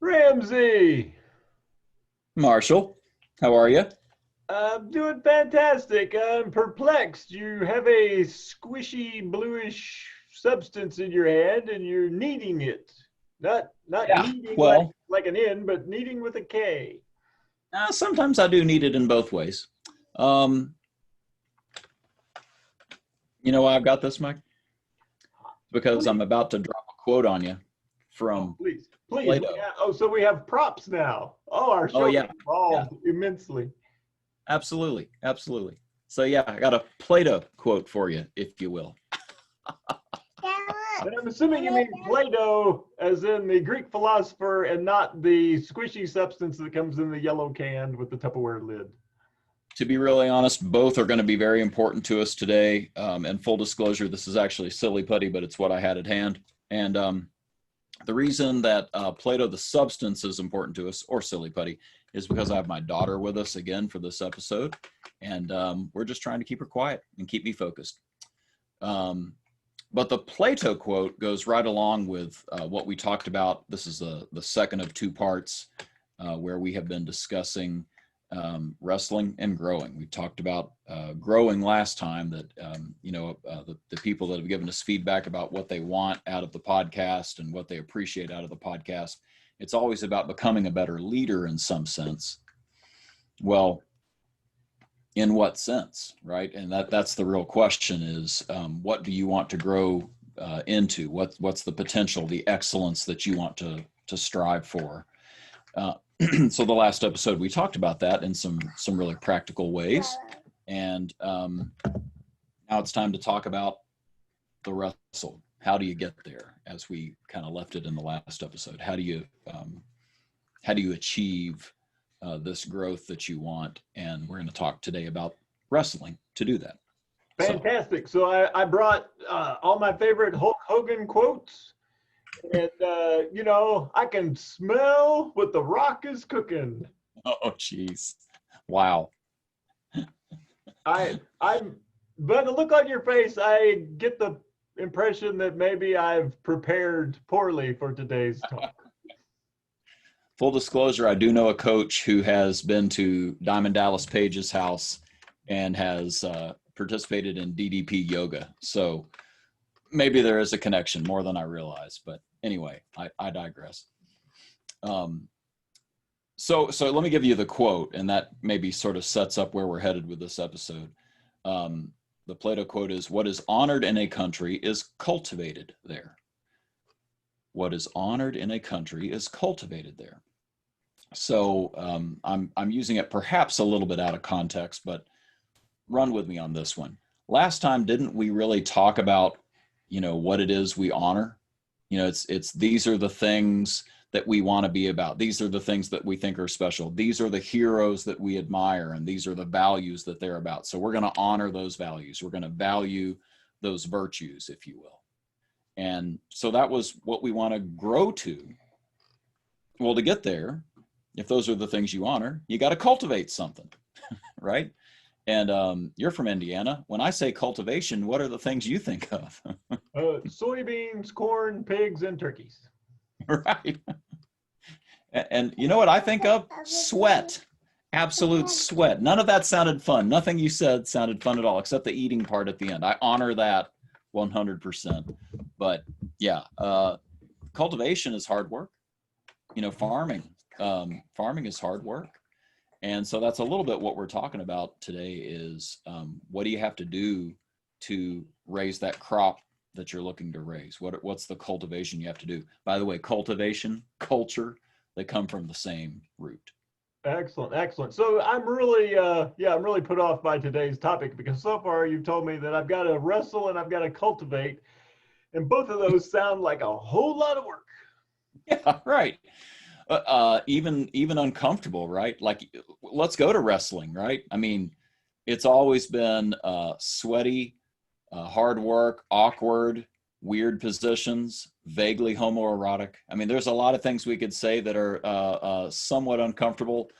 Ramsey, Marshall, how are you? I'm doing fantastic. I'm perplexed. You have a squishy bluish substance in your hand and you're kneading it. Not Yeah, kneading like well, like an N, but kneading with a K. sometimes I do need it in both ways. Um, you know why I've got this, Mike? Because I'm Please. about to drop a quote on you Oh, from please. Please. Plato. So we have props now. Oh, our Oh, show yeah, has yeah, evolved immensely. absolutely, absolutely. So, yeah, I got a Plato quote for you, if you will. And I'm assuming you mean Plato, as in the Greek philosopher, and not the squishy substance that comes in the yellow can with the Tupperware lid. To be really honest, both are going to be very important to us today. And full disclosure, this is actually silly putty, but it's what I had at hand. And the reason that Plato, the substance, is important to us, or silly putty, is because I have my daughter with us again for this episode, and we're just trying to keep her quiet and keep me focused. Um, but the Plato quote goes right along with what we talked about. This is the second of two parts where we have been discussing wrestling and growing. We talked about growing last time, that the people that have given us feedback about what they want out of the podcast and what they appreciate out of the podcast. It's always about becoming a better leader in some sense. Well, in what sense, right? And that's the real question: is what do you want to grow into? What's the potential, the excellence that you want to strive for? Uh, so the last episode we talked about that in some really practical ways, and now it's time to talk about the wrestle. How do you get there? As we kind of left it in the last episode, how do you achieve this growth that you want? And we're going to talk today about wrestling to do that. So, Fantastic. So I brought all my favorite Hulk Hogan quotes. And, I can smell what the rock is cooking. oh, geez, wow. I'm, but the look on your face, I get the impression that maybe I've prepared poorly for today's talk. Full disclosure, I do know a coach who has been to Diamond Dallas Page's house and has participated in DDP yoga. So maybe there is a connection more than I realize. But anyway, I digress. So let me give you the quote, and that maybe sort of sets up where we're headed with this episode. The Plato quote is, "What is honored in a country is cultivated there." What is honored in a country is cultivated there. So I'm using it perhaps a little bit out of context, but run with me on this one. Last time, didn't we really talk about, what it is we honor? It's these are the things that we want to be about. These are the things that we think are special. These are the heroes that we admire, and these are the values that they're about. So we're going to honor those values. We're going to value those virtues, if you will. And so that was what we want to grow to. Well, to get there, if those are the things you honor, you got to cultivate something, right? And you're from Indiana. When I say cultivation, what are the things you think of? Soybeans, corn, pigs, and turkeys. Right. And you know what I think of? Sweat. Absolute sweat. None of that sounded fun. Nothing you said sounded fun at all, except the eating part at the end. I honor that 100%. But yeah, cultivation is hard work. Farming. Farming is hard work. And so that's a little bit what we're talking about today is what do you have to do to raise that crop that you're looking to raise? What's the cultivation you have to do? By the way, cultivation, culture, they come from the same root. Excellent, excellent. So I'm really, I'm really put off by today's topic because so far you've told me that I've got to wrestle and I've got to cultivate, and both of those sound like a whole lot of work. Yeah, right. Even uncomfortable, right? Like, let's go to wrestling, right? I mean, it's always been sweaty, hard work, awkward, weird positions, vaguely homoerotic. I mean, there's a lot of things we could say that are somewhat uncomfortable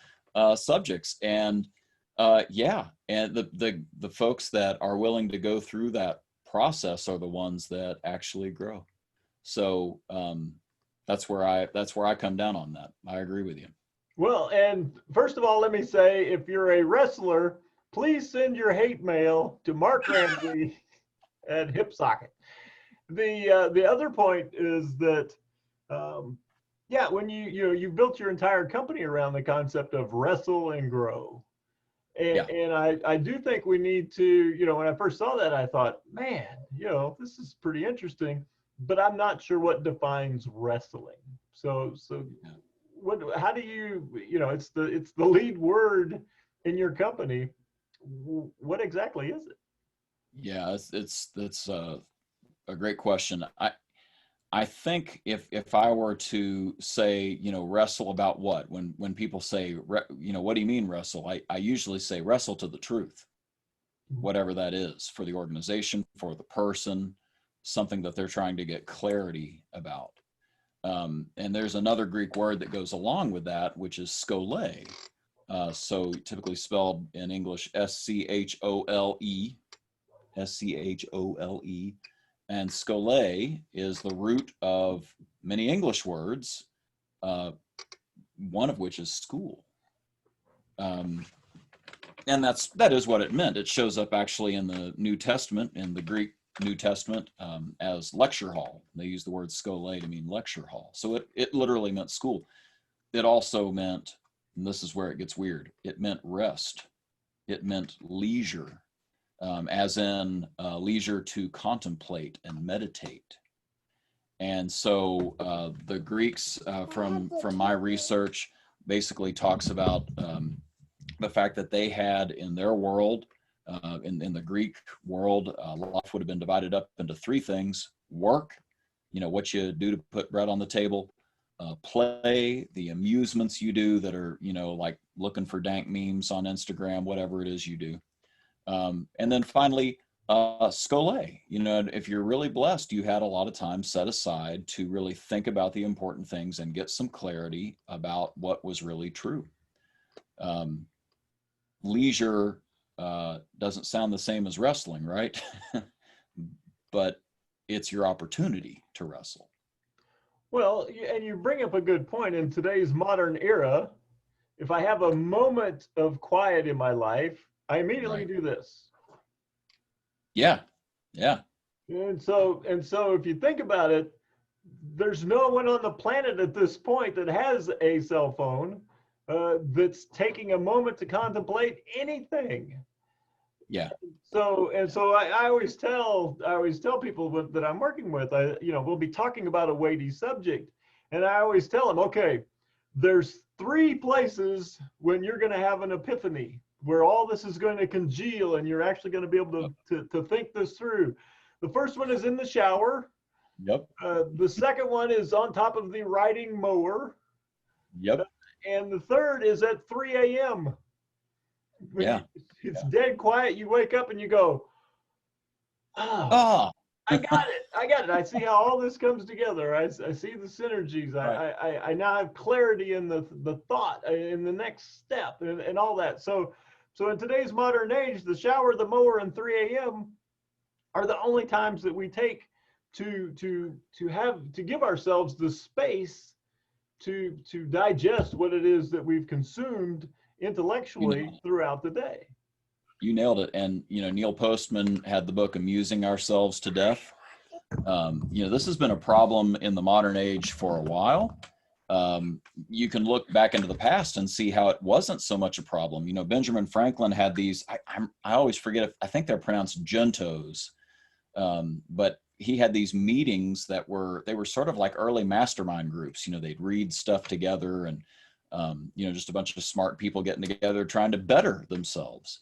subjects, and and the folks that are willing to go through that process are the ones that actually grow. So that's where I come down on that. I agree with you. Well, and first of all, let me say, if you're a wrestler, please send your hate mail to Mark Ramsey at HipSocket. The other point is that, yeah, when you built your entire company around the concept of wrestle and grow. And I do think we need to, when I first saw that, I thought, man, this is pretty interesting, but I'm not sure what defines wrestling. So how do you, it's the lead word in your company. What exactly is it? Yeah, it's a great question. I think if I were to say, wrestle about what, when people say, what do you mean wrestle? I usually say wrestle to the truth, whatever that is, for the organization, for the person, something that they're trying to get clarity about. And there's another Greek word that goes along with that, which is skole. So typically spelled in English, schole, schole. And skole is the root of many English words, one of which is school. And that is what it meant. It shows up actually in the New Testament, in the Greek New Testament, as lecture hall. They use the word skole to mean lecture hall. So it literally meant school. It also meant, and this is where it gets weird, it meant rest. It meant leisure. As in leisure to contemplate and meditate. And so the Greeks, from my research, basically talks about the fact that they had in their world, in the Greek world, life would have been divided up into three things: work, what you do to put bread on the table; play, the amusements you do that are, like looking for dank memes on Instagram, whatever it is you do. And then finally, skole. If you're really blessed, you had a lot of time set aside to really think about the important things and get some clarity about what was really true. Leisure doesn't sound the same as wrestling, right? But it's your opportunity to wrestle. Well, and you bring up a good point. In today's modern era, if I have a moment of quiet in my life, I immediately do this. Yeah. And so if you think about it, there's no one on the planet at this point that has a cell phone that's taking a moment to contemplate anything. Yeah. So I always tell people that I'm working with, we'll be talking about a weighty subject, and I always tell them, okay, there's 3 places when you're going to have an epiphany, where all this is going to congeal and you're actually going to be able to think this through. The first one is in the shower. Yep. The second one is on top of the riding mower. Yep. And the third is at 3 a.m. Yeah. It's dead quiet. You wake up and you go, oh, I got it. I see how all this comes together. I see the synergies. Right. I now have clarity in the thought, in the next step, and all that. So in today's modern age, the shower, the mower, and 3 a.m. are the only times that we take to give ourselves the space to digest what it is that we've consumed intellectually throughout the day. You nailed it. And, Neil Postman had the book Amusing Ourselves to Death. This has been a problem in the modern age for a while. You can look back into the past and see how it wasn't so much a problem. Benjamin Franklin had these, I always forget, I think they're pronounced juntos, but he had these meetings that were sort of like early mastermind groups. They'd read stuff together and, just a bunch of smart people getting together, trying to better themselves.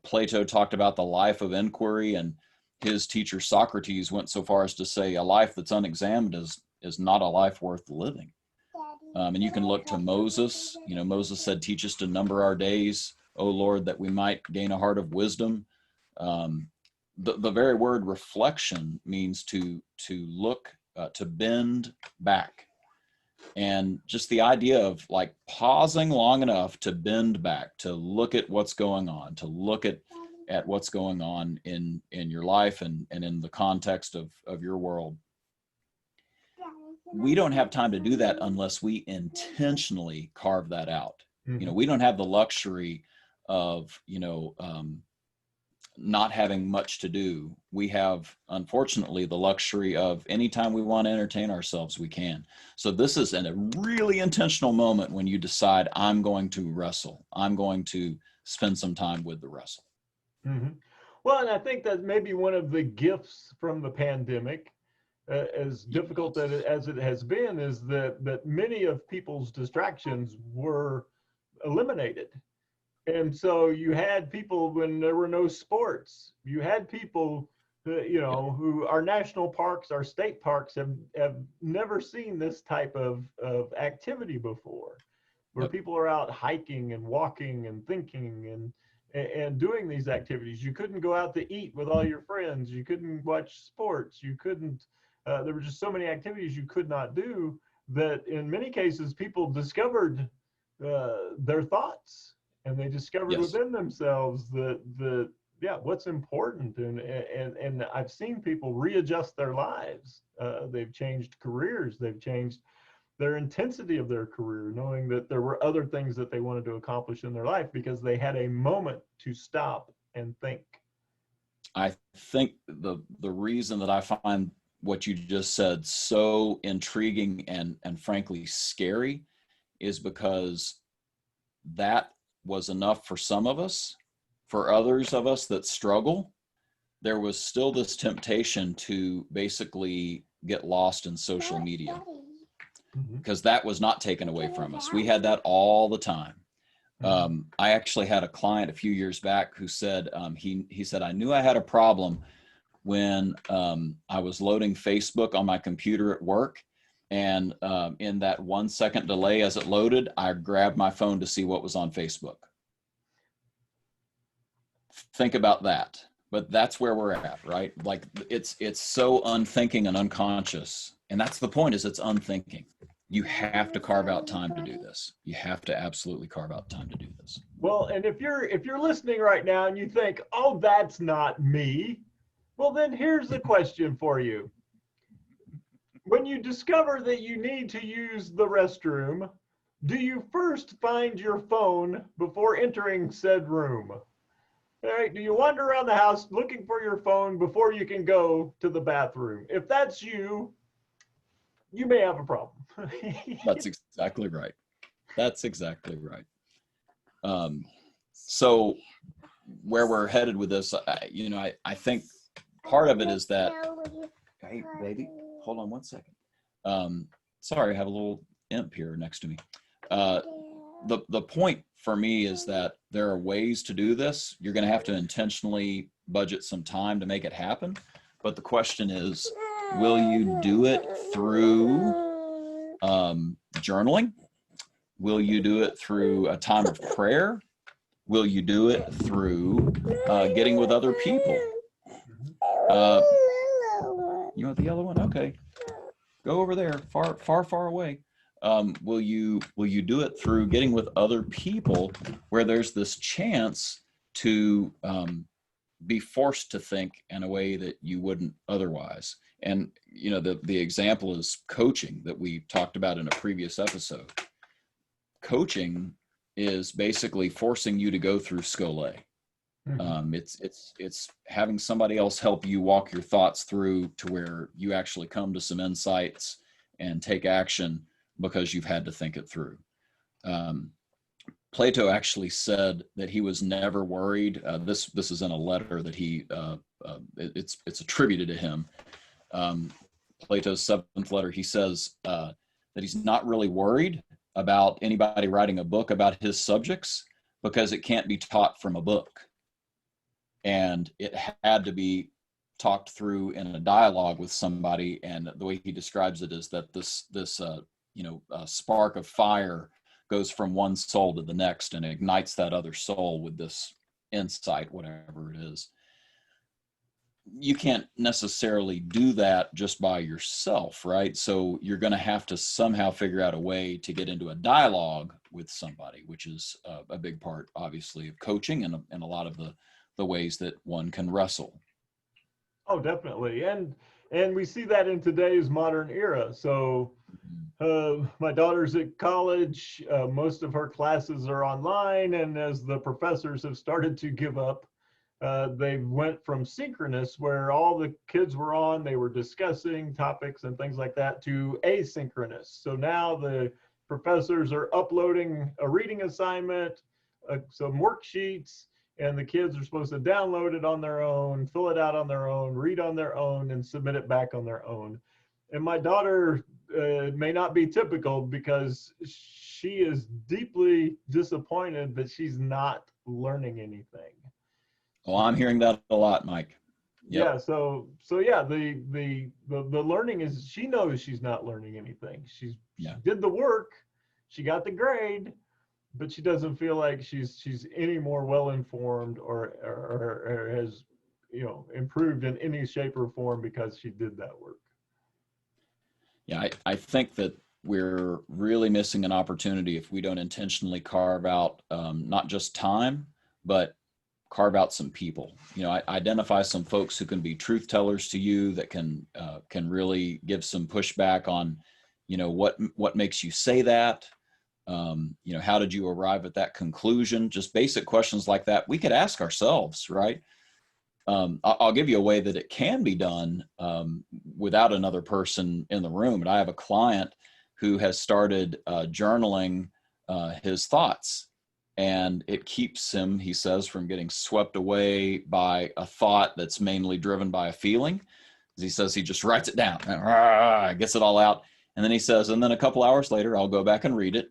Plato talked about the life of inquiry, and his teacher Socrates went so far as to say a life that's unexamined is not a life worth living. And you can look to Moses. Moses said, "Teach us to number our days, O Lord, that we might gain a heart of wisdom." The very word reflection means to look, to bend back. And just the idea of like pausing long enough to bend back, to look at what's going on, to look at what's going on in your life and in the context of your world. we don't have time to do that unless we intentionally carve that out. Mhm. We don't have the luxury of, not having much to do. We have, unfortunately, the luxury of anytime we want to entertain ourselves, we can. So this is a really intentional moment when you decide, I'm going to wrestle. I'm going to spend some time with the wrestle. Mhm. Well, and I think that maybe one of the gifts from the pandemic, as difficult as it has been, is that many of people's distractions were eliminated. And so you had people when there were no sports. You had people, Yep. who our national parks, our state parks have never seen this type of activity before, where Yep. people are out hiking and walking and thinking and doing these activities. You couldn't go out to eat with all your friends. You couldn't watch sports. You couldn't. There were just so many activities you could not do that in many cases people discovered their thoughts, and they discovered Yes. within themselves the yeah, what's important. And I've seen people readjust their lives. They've changed careers. They've changed their intensity of their career, knowing that there were other things that they wanted to accomplish in their life because they had a moment to stop and think. I think the reason that I find what you just said so intriguing and frankly scary is because that was enough for some of us. For others of us that struggle, there was still this temptation to basically get lost in social media, Mhm. because that was not taken away from us. We had that all the time. Mhm. I actually had a client a few years back who said, he said, I knew I had a problem when I was loading Facebook on my computer at work. And in that 1 second delay as it loaded, I grabbed my phone to see what was on Facebook. Think about that. But that's where we're at, right? Like it's so unthinking and unconscious. And that's the point, is it's unthinking. You have to carve out time to do this. You have to absolutely carve out time to do this. Well, and if you're listening right now and you think, oh, that's not me, well, then here's the question for you. When you discover that you need to use the restroom, do you first find your phone before entering said room? All right, do you wander around the house looking for your phone before you can go to the bathroom? If that's you, you may have a problem. That's exactly right. That's exactly right. So where we're headed with this, I think part of it is that, hey, baby, hold on 1 second. Sorry, I have a little imp here next to me. The point for me is that there are ways to do this. You're going to have to intentionally budget some time to make it happen. But the question is, will you do it through journaling? Will you do it through a time of prayer? Will you do it through getting with other people? Uh, you want the yellow one? Okay, go over there, far, far, far away. Will you do it through getting with other people where there's this chance to be forced to think in a way that you wouldn't otherwise? And the example is coaching that we talked about in a previous episode. Coaching is basically forcing you to go through Scole. It's having somebody else help you walk your thoughts through to where you actually come to some insights and take action because you've had to think it through. Plato actually said that he was never worried. This is in a letter that it's attributed to him. Plato's 7th letter. He says that he's not really worried about anybody writing a book about his subjects because it can't be taught from a book. And it had to be talked through in a dialogue with somebody. And the way he describes it is that this spark of fire goes from one soul to the next and ignites that other soul with this insight, whatever it is. You can't necessarily do that just by yourself, right? So you're going to have to somehow figure out a way to get into a dialogue with somebody, which is a big part, obviously, of coaching and a lot of the ways that one can wrestle. Oh, definitely. And we see that in today's modern era. So My daughter's at college. Most of her classes are online, and as the professors have started to give up, they went from synchronous, where all the kids were on, they were discussing topics and things like that, to asynchronous. So now the professors are uploading a reading assignment, some worksheets, and the kids are supposed to download it on their own, fill it out on their own, read on their own, and submit it back on their own. And my daughter may not be typical, because she is deeply disappointed that she's not learning anything. Oh, I'm hearing that a lot, Mike. Yep. Yeah, so yeah, the learning is, she knows she's not learning anything. She did the work, she got the grade, but she doesn't feel like she's any more well informed, or has, improved in any shape or form because she did that work. Yeah, I think that we're really missing an opportunity if we don't intentionally carve out not just time, but carve out some people. Identify some folks who can be truth tellers to you, that can really give some pushback on, what makes you say that. How did you arrive at that conclusion? Just basic questions like that we could ask ourselves, right? I'll give you a way that it can be done without another person in the room. And I have a client who has started journaling his thoughts, and it keeps him, he says, from getting swept away by a thought that's mainly driven by a feeling. He says he just writes it down, gets it all out. And then he says, and then a couple hours later, I'll go back and read it,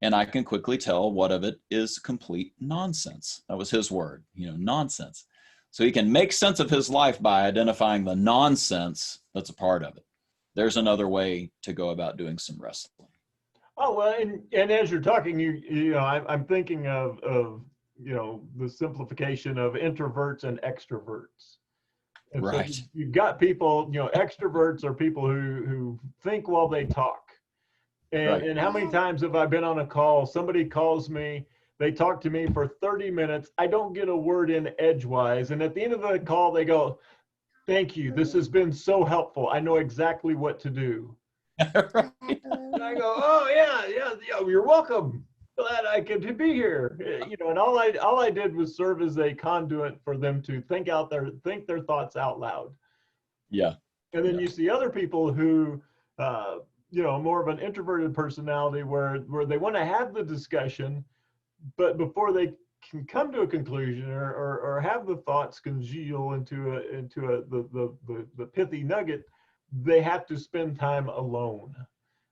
and I can quickly tell what of it is complete nonsense. That was his word, nonsense. So he can make sense of his life by identifying the nonsense that's a part of it. There's another way to go about doing some wrestling. Oh, well, and as you're talking, I'm thinking of the simplification of introverts and extroverts. And right. So you've got people, extroverts are people who think while they talk. And how many times have I been on a call? Somebody calls me, they talk to me for 30 minutes. I don't get a word in edgewise. And at the end of the call, they go, "Thank you. This has been so helpful. I know exactly what to do." Right. And I go, "Oh yeah, you're welcome. Glad I could be here." And all I did was serve as a conduit for them to think their thoughts out loud. Yeah. And then you see other people who, more of an introverted personality, where they want to have the discussion, but before they can come to a conclusion, or have the thoughts congeal into the pithy nugget, they have to spend time alone.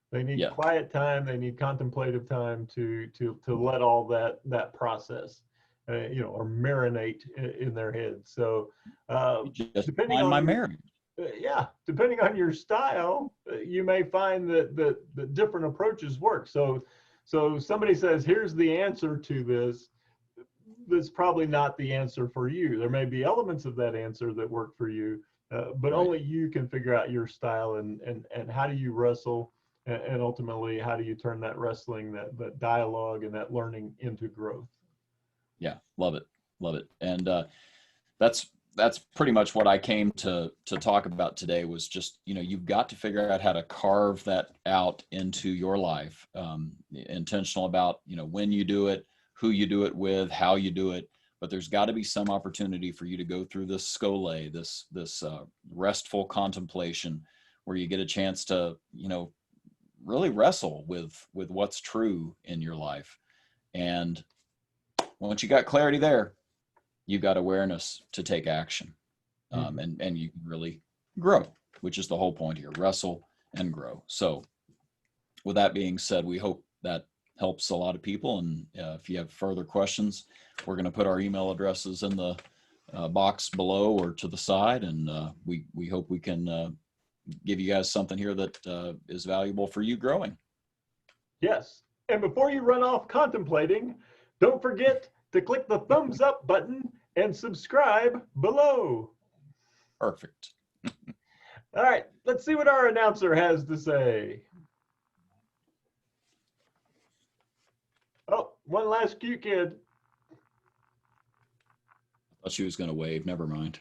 They need quiet time. They need contemplative time to let all that process, or marinate in their heads. So, depending on my marriage. Depending on your style, you may find that different approaches work. So somebody says, "Here's the answer to this." That's probably not the answer for you. There may be elements of that answer that work for you, but only you can figure out your style, and how do you wrestle, and ultimately how do you turn that wrestling, that dialogue, and that learning into growth. Yeah, love it. And that's pretty much what I came to talk about today, was just, you've got to figure out how to carve that out into your life, intentional about, when you do it, who you do it with, how you do it. But there's got to be some opportunity for you to go through this skole, this restful contemplation, where you get a chance to, really wrestle with what's true in your life. And once you got clarity there, you've got awareness to take action, and you can really grow, which is the whole point here: wrestle and grow. So with that being said, we hope that helps a lot of people. And if you have further questions, we're going to put our email addresses in the box below or to the side. And we hope we can give you guys something here that is valuable for you growing. Yes. And before you run off contemplating, don't forget to click the thumbs up button and subscribe below. Perfect. All right, let's see what our announcer has to say. Oh, one last cute kid. I thought she was going to wave. Never mind.